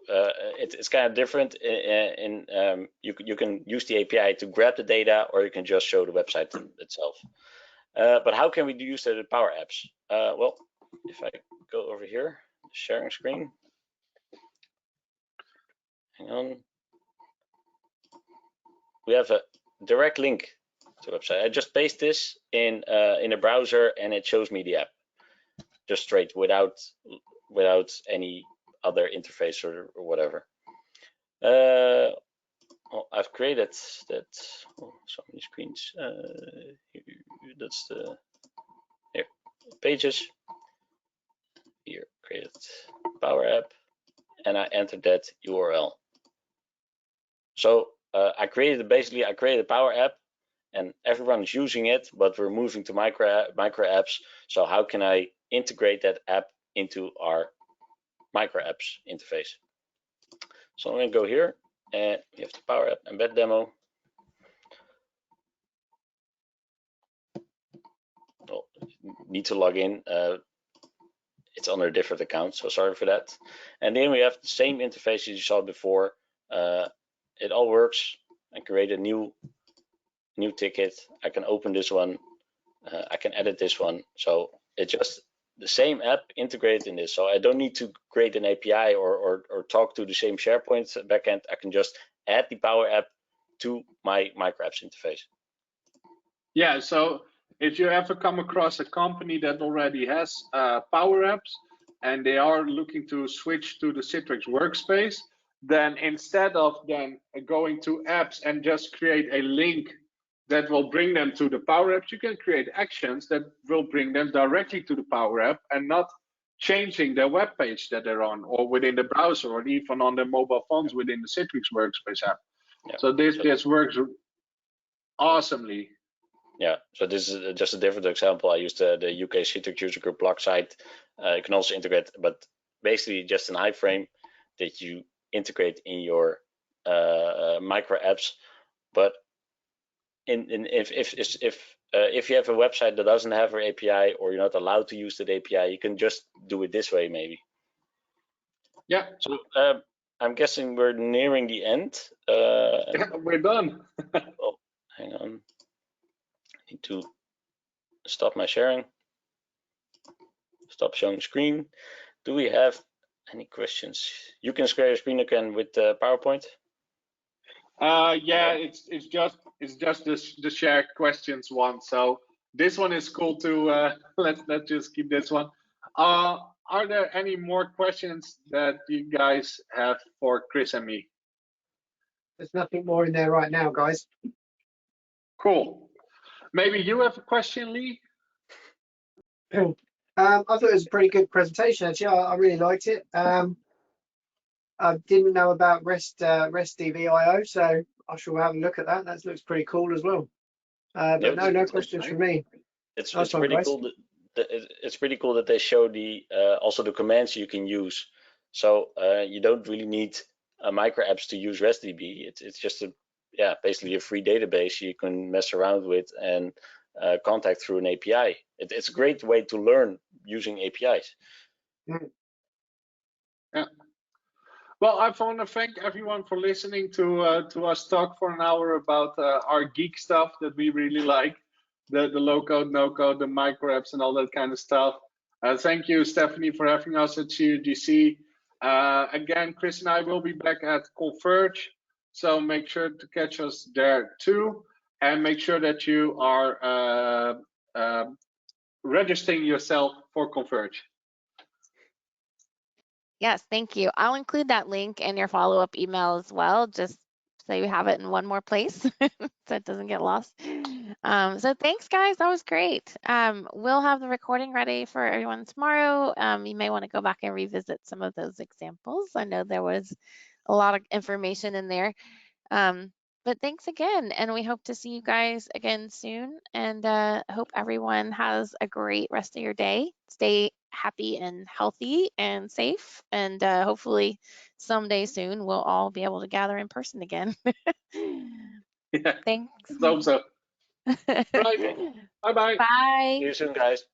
it's kind of different. You can use the API to grab the data, or you can just show the website itself. But how can we use the Power Apps? Well, if I go over here, sharing screen. Hang on. We have a direct link to the website. I just paste this in a browser, and it shows me the app, just straight without any other interface or whatever. Well, I've created that. Oh, so many screens. That's the here pages. Here created Power App, and I entered that URL. So I created a Power App, and everyone is using it, but we're moving to micro apps. So how can I integrate that app into our micro apps interface? So I'm going to go here, and we have the Power App embed demo. Well, need to log in. It's on a different account, so sorry for that. And then we have the same interface as you saw before. It all works. I create a new ticket. I can open this one. I can edit this one. So it's just the same app integrated in this. So I don't need to create an API or talk to the same SharePoint backend. I can just add the Power App to my Microapps interface. Yeah, so if you ever come across a company that already has Power Apps and they are looking to switch to the Citrix workspace, then instead of then going to apps and just create a link that will bring them to the Power Apps, you can create actions that will bring them directly to the Power App and not changing their web page that they're on, or within the browser, or even on their mobile phones within the Citrix workspace app. Yeah. So this works awesomely. Yeah, so this is just a different example. I used the UK Citrix user group blog site. You can also integrate, but basically just an iframe that you integrate in your micro apps. But if you have a website that doesn't have an API, or you're not allowed to use that API, you can just do it this way maybe. Yeah. So I'm guessing we're nearing the end. Yeah, we're done. Oh, hang on. I need to stop my sharing. Stop showing screen. Do we have any questions? You can share your screen again with PowerPoint. Yeah, it's just the shared questions one. So this one is cool to let's just keep this one. Are there any more questions that you guys have for Chris and me? There's nothing more in there right now, guys. Cool. Maybe you have a question, Lee? I thought it was a pretty good presentation, actually. I really liked it. I didn't know about RestDB IO, so I shall have a look at that. That looks pretty cool as well. But Yeah, no questions from me. It's Nice one, pretty guys. cool. It's pretty cool that they show the also the commands you can use. So you don't really need micro apps to use RestDB. It's just basically a free database you can mess around with and contact through an API. It's a great way to learn using APIs. Yeah. Well, I want to thank everyone for listening to us talk for an hour about our geek stuff that we really like, the low code, no code, the micro apps, and all that kind of stuff. Thank you, Stephanie, for having us at CUGC. Again, Chris and I will be back at Converge, so make sure to catch us there too, and make sure that you are registering yourself for Converge. Yes, thank you. I'll include that link in your follow-up email as well, just so you have it in one more place so it doesn't get lost. So thanks, guys. That was great. We'll have the recording ready for everyone tomorrow. You may want to go back and revisit some of those examples. I know there was a lot of information in there. But thanks again, and we hope to see you guys again soon, and hope everyone has a great rest of your day. Stay happy and healthy and safe, and hopefully someday soon we'll all be able to gather in person again. Yeah, Thanks. I hope so. Right. Bye-bye. Bye. See you soon, guys.